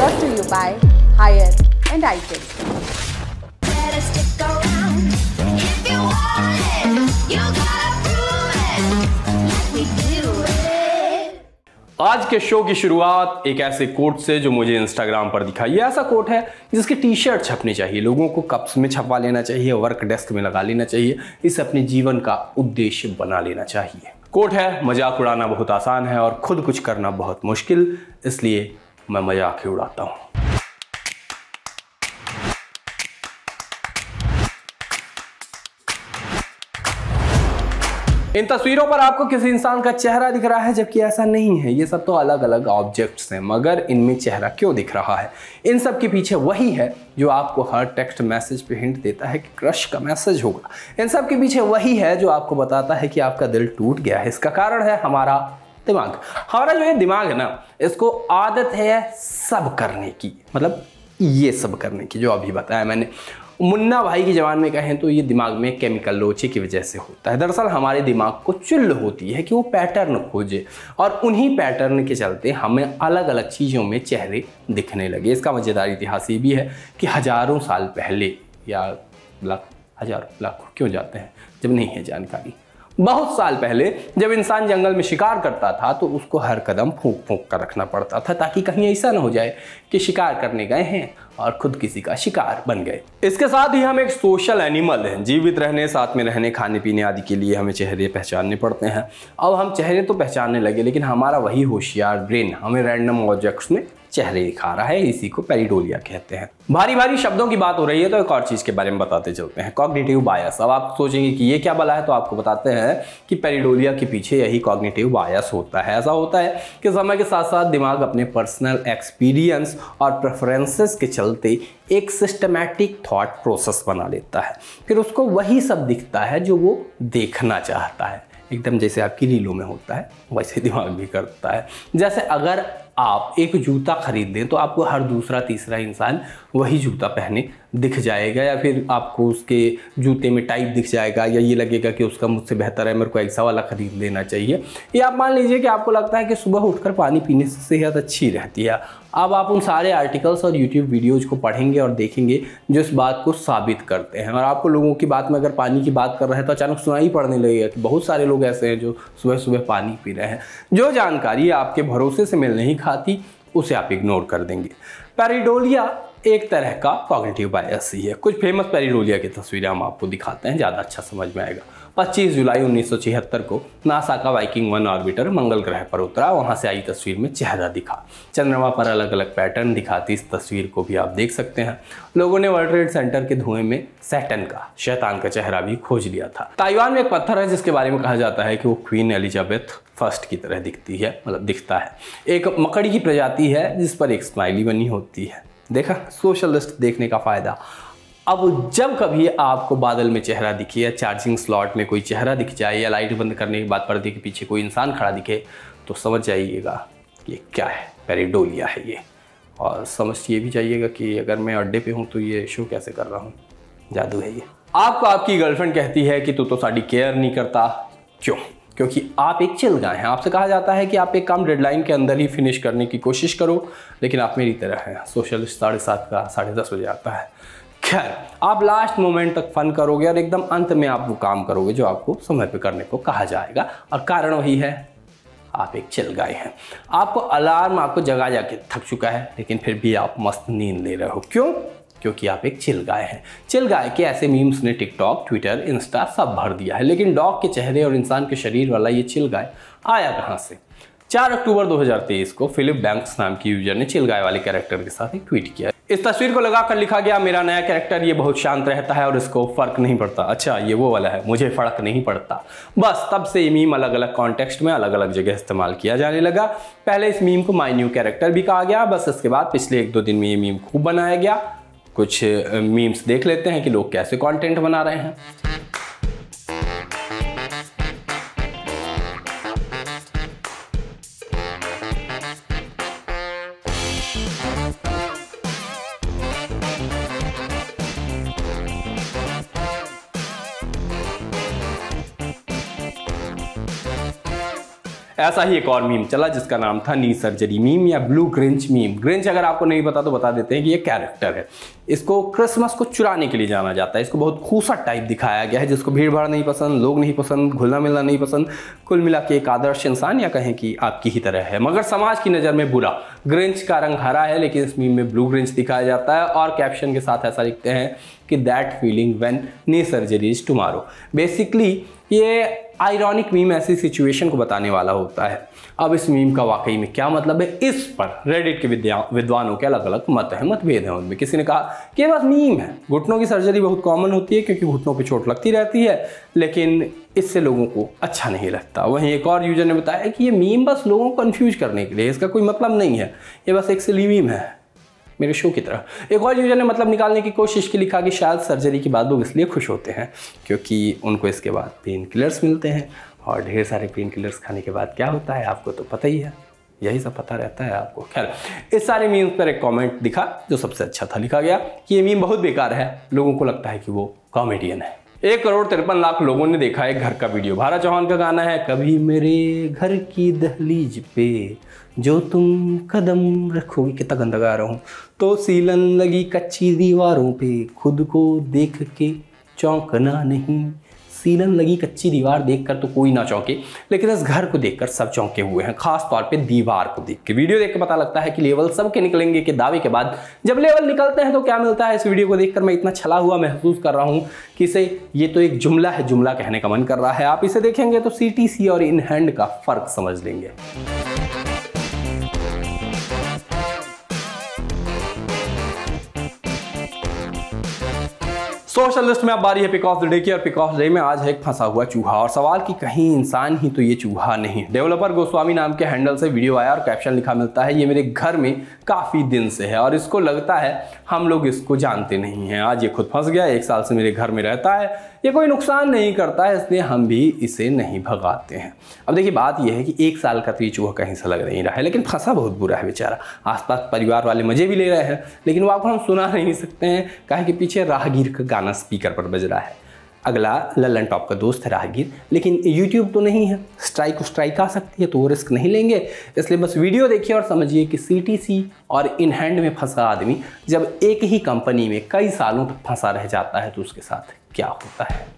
brought to you by Higher and iTech. Better stick around. If you want it, you gotta prove it. Like we do it. आज के show की शुरुआत एक ऐसे coat से जो मुझे इंस्टाग्राम पर दिखा। ये ऐसा कोट है जिसकी टी शर्ट छपनी चाहिए, लोगों को कप्स में छपवा लेना चाहिए, वर्क डेस्क में लगा लेना चाहिए, इसे अपने जीवन का उद्देश्य बना लेना चाहिए। कोट है, मजाक उड़ाना बहुत आसान है और खुद कुछ करना बहुत मुश्किल, इसलिए मैं मजाक ही उड़ाता हूँ। इन तस्वीरों पर आपको किसी इंसान का चेहरा दिख रहा है, जबकि ऐसा नहीं है। ये सब तो अलग अलग ऑब्जेक्ट्स हैं, मगर इनमें चेहरा क्यों दिख रहा है? इन सब के पीछे वही है जो आपको हर टेक्स्ट मैसेज पे हिंट देता है कि क्रश का मैसेज होगा। इन सब के पीछे वही है जो आपको बताता है कि आपका दिल टूट गया है। इसका कारण है हमारा दिमाग। हमारा जो ये दिमाग है ना, इसको आदत है सब करने की, मतलब ये सब करने की जो अभी बताया मैंने। मुन्ना भाई की जबान में कहें तो ये दिमाग में केमिकल लोचे की वजह से होता है। दरअसल हमारे दिमाग को चुल होती है कि वो पैटर्न खोजे, और उन्हीं पैटर्न के चलते हमें अलग अलग चीज़ों में चेहरे दिखने लगे। इसका मज़ेदार इतिहास ये भी है कि हज़ारों साल पहले, या हज़ारों लाखों क्यों जाते हैं जब नहीं है जानकारी, बहुत साल पहले जब इंसान जंगल में शिकार करता था तो उसको हर कदम फूंक फूंक कर रखना पड़ता था, ताकि कहीं ऐसा ना हो जाए कि शिकार करने गए हैं और खुद किसी का शिकार बन गए। इसके साथ ही हम एक सोशल एनिमल हैं। जीवित रहने, साथ में रहने, खाने पीने आदि के लिए हमें चेहरे पहचानने पड़ते हैं। अब हम चेहरे तो पहचानने लगे, लेकिन हमारा वही होशियार ब्रेन हमें रैंडम ऑब्जेक्ट्स में चेहरे दिखा रहा है। इसी को पैरिडोलिया कहते हैं। भारी भारी शब्दों की बात हो रही है तो एक और चीज़ के बारे में बताते चलते हैं, कॉग्निटिव बायस। अब आप सोचेंगे कि ये क्या बला है, तो आपको बताते हैं कि पैरिडोलिया के पीछे यही कॉग्निटिव बायस होता है। ऐसा होता है कि समय के साथ साथ दिमाग अपने पर्सनल एक्सपीरियंस और प्रेफरेंसेस के चलते एक सिस्टमैटिक थॉट प्रोसेस बना लेता है, फिर उसको वही सब दिखता है जो वो देखना चाहता है। एकदम जैसे आपकी रीलों में होता है वैसे दिमाग भी करता है। जैसे अगर आप एक जूता खरीद दें तो आपको हर दूसरा तीसरा इंसान वही जूता पहने दिख जाएगा, या फिर आपको उसके जूते में टाइप दिख जाएगा, या ये लगेगा कि उसका मुझसे बेहतर है, मेरे को ऐसा वाला खरीद लेना चाहिए। या आप मान लीजिए कि आपको लगता है कि सुबह उठकर पानी पीने से सेहत अच्छी रहती है। अब आप उन सारे आर्टिकल्स और यूट्यूब वीडियोज़ को पढ़ेंगे और देखेंगे जो इस बात को साबित करते हैं, और आपको लोगों की बात में अगर पानी की बात कर रहे हैं तो अचानक सुनाई पड़ने लगेगा कि बहुत सारे लोग ऐसे हैं जो सुबह सुबह पानी पी रहे हैं। जो जानकारी आपके भरोसे से मिल नहीं खाती उसे आप इग्नोर कर देंगे। पैरिडोलिया एक तरह का कॉग्निटिव बायस ही है। कुछ फेमस पैरिडोलिया की तस्वीरें हम आपको दिखाते हैं, ज़्यादा अच्छा समझ में आएगा। 25 जुलाई 1976 को नासा का वाइकिंग 1 ऑर्बिटर मंगल ग्रह पर उतरा। वहां से आई तस्वीर में चेहरा दिखा। चंद्रमा पर अलग अलग पैटर्न दिखाती इस तस्वीर को भी आप देख सकते हैं। लोगों ने वर्ल्ड ट्रेड सेंटर के धुएं में सैटर्न का, शैतान का चेहरा भी खोज लिया था। ताइवान में एक पत्थर है जिसके बारे में कहा जाता है कि वो क्वीन एलिजाबेथ फर्स्ट की तरह दिखती है, मतलब दिखता है। एक मकड़ी की प्रजाति है जिस पर एक स्माइली बनी होती है। देखा सोशलिस्ट देखने का फायदा। अब जब कभी आपको बादल में चेहरा दिखे, या चार्जिंग स्लॉट में कोई चेहरा दिख जाए, या लाइट बंद करने के बाद पर्दे के पीछे कोई इंसान खड़ा दिखे, तो समझ जाइएगा ये क्या है, पैरिडोलिया है ये। और समझ ये भी जाइएगा कि अगर मैं अड्डे पे हूँ तो ये शो कैसे कर रहा हूँ, जादू है ये। आपको आपकी गर्लफ्रेंड कहती है कि तू तो साड़ी केयर नहीं करता। क्यों? क्योंकि आप एक चिल गाय हैं। आपसे कहा जाता है कि आप एक काम डेडलाइन के अंदर ही फिनिश करने की कोशिश करो, लेकिन आप मेरी तरह हैं, सोशलिस्ट 7:30 का 10:30 बजे आता है। खैर, आप लास्ट मोमेंट तक फन करोगे और एकदम अंत में आप वो काम करोगे जो आपको समय पे करने को कहा जाएगा, और कारण वही है, आप एक चिल गाय हैं। आपको अलार्म आपको जगा जाके थक चुका है, लेकिन फिर भी आप मस्त नींद ले रहे हो। क्यों? क्योंकि आप एक चिल गाय हैं। चिल गाय के ऐसे मीम्स ने टिकटॉक, ट्विटर, इंस्टा सब भर दिया है, लेकिन डॉग के चेहरे और इंसान के शरीर वाला ये चिल गाय आया कहाँ से? 4 अक्टूबर 2023 को फिलिप बैंक्स नाम की यूजर ने चिल गाय वाले कैरेक्टर के साथ एक ट्वीट किया। इस तस्वीर को लगाकर लिखा गया, मेरा नया कैरेक्टर ये बहुत शांत रहता है और इसको फर्क नहीं पड़ता। अच्छा, ये वो वाला है, मुझे फर्क नहीं पड़ता। बस तब से ये मीम अलग अलग कॉन्टेक्स्ट में अलग अलग जगह इस्तेमाल किया जाने लगा। पहले इस मीम को माय न्यू कैरेक्टर भी कहा गया। बस इसके बाद पिछले 1-2 दिन में ये मीम खूब बनाया गया। कुछ मीम्स देख लेते हैं कि लोग कैसे कंटेंट बना रहे हैं। ऐसा ही एक और मीम चला जिसका नाम था नी सर्जरी मीम या ब्लू ग्रिंच मीम। ग्रिंच अगर आपको नहीं पता तो बता देते हैं कि ये कैरेक्टर है। इसको क्रिसमस को चुराने के लिए जाना जाता है। इसको बहुत खूसट टाइप दिखाया गया है, जिसको भीड़ भाड़ नहीं पसंद, लोग नहीं पसंद, घुलना मिलना नहीं पसंद। कुल मिला के एक आदर्श इंसान या कहें कि आपकी ही तरह है, मगर समाज की नज़र में बुरा। ग्रिंच का रंग हरा है लेकिन इस मीम में ब्लू ग्रिंच दिखाया जाता है और कैप्शन के साथ ऐसा लिखते हैं कि that feeling when knee surgery is tomorrow. Basically ये आयरॉनिक मीम ऐसी सिचुएशन को बताने वाला होता है। अब इस मीम का वाकई में क्या मतलब है, इस पर रेडिट के विद्वानों के अलग अलग मतभेद हैं। उनमें किसी ने कहा कि ये बस मीम है, घुटनों की सर्जरी बहुत कॉमन होती है क्योंकि घुटनों पे चोट लगती रहती है, लेकिन इससे लोगों को अच्छा नहीं लगता। वहीं एक और यूजर ने बताया कि ये मीम बस लोगों को कंफ्यूज करने के लिए, इसका कोई मतलब नहीं है, ये बस एक सिली मीम है, मेरे शो की तरह। एक और यूजर ने मतलब निकालने की कोशिश की, लिखा कि शायद सर्जरी के बाद लोग इसलिए खुश होते हैं क्योंकि उनको इसके बाद पेन किलर्स मिलते हैं, और ढेर सारे पेन किलर्स खाने के बाद क्या होता है आपको तो पता ही है, यही सब पता रहता है आपको। खैर, इस सारे मीम्स पर एक कमेंट दिखा जो सबसे अच्छा था। लिखा गया कि ये मीम बहुत बेकार है, लोगों को लगता है कि वो कॉमेडियन है। 1,53,00,000 लोगों ने देखा है घर का वीडियो। भारत चौहान का गाना है कभी मेरे घर की दहलीज पे जो तुम कदम रखोगे, कितना गंदा गा रहा हूँ, तो सीलन लगी कच्ची दीवारों पे खुद को देख के चौंकना नहीं। सीलन लगी कच्ची दीवार देखकर तो कोई ना चौंके, लेकिन इस घर को देखकर सब चौंके हुए हैं, खास तौर पे दीवार को देख के। वीडियो देख के पता लगता है कि लेवल सबके निकलेंगे के दावे के बाद जब लेवल निकलते हैं तो क्या मिलता है। इस वीडियो को देखकर मैं इतना छला हुआ महसूस कर रहा हूँ कि इसे ये तो एक जुमला है, जुमला कहने का मन कर रहा है। आप इसे देखेंगे तो CTC और इन हैंड का फर्क समझ लेंगे। सोशल लिस्ट में अब बारी है पिक ऑफ द डे की, और पिक ऑफ द डे में आज है एक फंसा हुआ चूहा। और सवाल कि कहीं इंसान ही तो ये चूहा नहीं। डेवलपर गोस्वामी नाम के हैंडल से वीडियो आया और कैप्शन लिखा मिलता है ये मेरे घर में काफ़ी दिन से है और इसको लगता है हम लोग इसको जानते नहीं हैं। आज ये खुद फंस गया, 1 साल से मेरे घर में रहता है, ये कोई नुकसान नहीं करता है, इसलिए हम भी इसे नहीं भगाते हैं। अब देखिए बात यह है कि 1 साल का तो ये चूहा कहीं से लग नहीं रहा है, लेकिन फंसा बहुत बुरा है बेचारा। आसपास परिवार वाले मजे भी ले रहे हैं, लेकिन वो आपको हम सुना नहीं सकते हैं, काहे कि पीछे राहगीर का गाना स्पीकर पर बज रहा है। अगला लल्लन टॉप का दोस्त है राहगीर, लेकिन यूट्यूब तो नहीं है, स्ट्राइक आ सकती है, तो वो रिस्क नहीं लेंगे। इसलिए बस वीडियो देखिए और समझिए कि CTC और इन हैंड में फंसा आदमी जब एक ही कंपनी में कई सालों तक फंसा रह जाता है तो उसके साथ क्या होता है।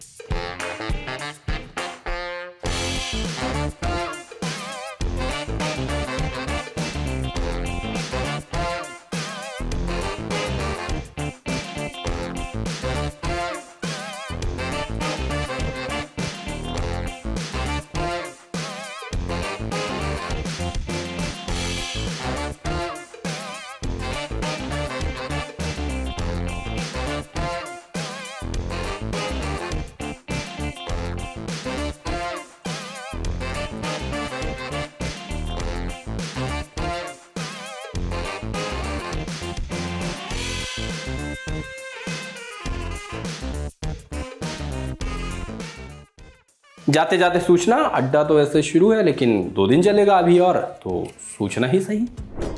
जाते जाते सूचना, अड्डा तो वैसे शुरू है लेकिन 2 दिन चलेगा अभी, और तो सूचना ही सही।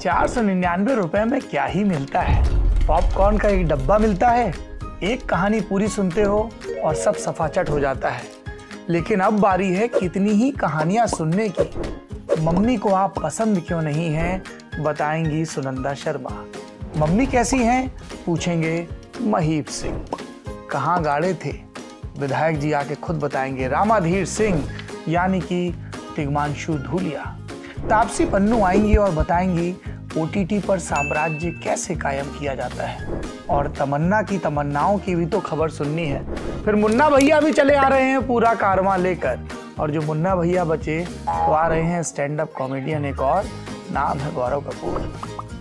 499 रुपए में क्या ही मिलता है। पॉपकॉर्न का एक डब्बा मिलता है, एक कहानी पूरी सुनते हो और सब सफाचट हो जाता है। लेकिन अब बारी है कितनी ही कहानियां सुनने की। मम्मी को आप पसंद क्यों नहीं हैं, बताएंगी सुनंदा शर्मा। मम्मी कैसी हैं, पूछेंगे महीप सिंह। कहाँ गाड़े थे, विधायक जी आके खुद बताएंगे रामाधीर सिंह यानी कि तिग्मांशु धूलिया। तापसी पन्नू आएंगी और बताएंगी OTT पर साम्राज्य कैसे कायम किया जाता है। और तमन्ना की तमन्नाओं की भी तो खबर सुननी है। फिर मुन्ना भैया भी चले आ रहे हैं पूरा कारवां लेकर, और जो मुन्ना भैया बचे तो आ रहे हैं स्टैंड अप कॉमेडियन, एक और नाम है गौरव कपूर।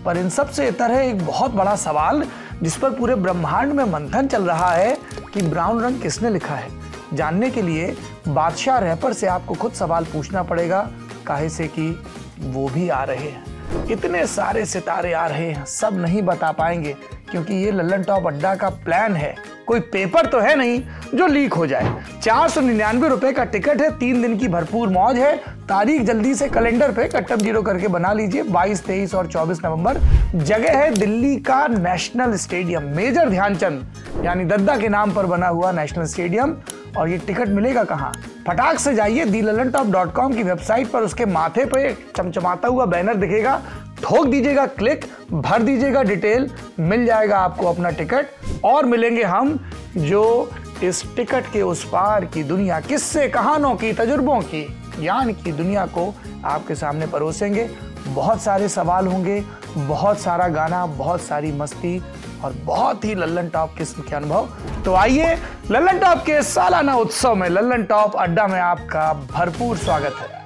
पर इन सब से इतर है एक बहुत बड़ा सवाल जिस पर पूरे ब्रह्मांड में मंथन चल रहा है कि ब्राउन रंग किसने लिखा है। जानने के लिए बादशाह रैपर से आपको खुद सवाल पूछना पड़ेगा, काहे से कि वो भी आ रहे हैं। इतने सारे सितारे आ रहे हैं, सब नहीं बता पाएंगे क्योंकि ये लल्लन टॉप अड्डा का प्लान है। कोई पेपर तो है नहीं जो लीक हो जाए। 499 रुपए का टिकट है, 3 दिन की भरपूर मौज है। तारीख जल्दी से कैलेंडर पे कट्टम जीरो करके बना लीजिए, 22, 23 और 24 नवंबर। जगह है दिल्ली का नेशनल स्टेडियम, मेजर ध्यानचंद। यानी दद्दा के नाम पर बना हुआ नेशनल स्टेडियम। और ये टिकट मिलेगा कहाँ? फटाक से जाइए thelalantop.com की वेबसाइट पर, उसके माथे पे चमचमाता हुआ बैनर दिखेगा, ठोक दीजिएगा क्लिक, भर दीजिएगा डिटेल, मिल जाएगा आपको अपना टिकट। और मिलेंगे हम जो इस टिकट के उस पार की दुनिया, किस्से कहानों की, तजुर्बों की, ज्ञान की दुनिया को आपके सामने परोसेंगे। बहुत सारे सवाल होंगे, बहुत सारा गाना, बहुत सारी मस्ती और बहुत ही लल्लन टॉप किस्म के अनुभव। तो आइए, लल्लन टॉप के सालाना उत्सव में लल्लन टॉप अड्डा में आपका भरपूर स्वागत है।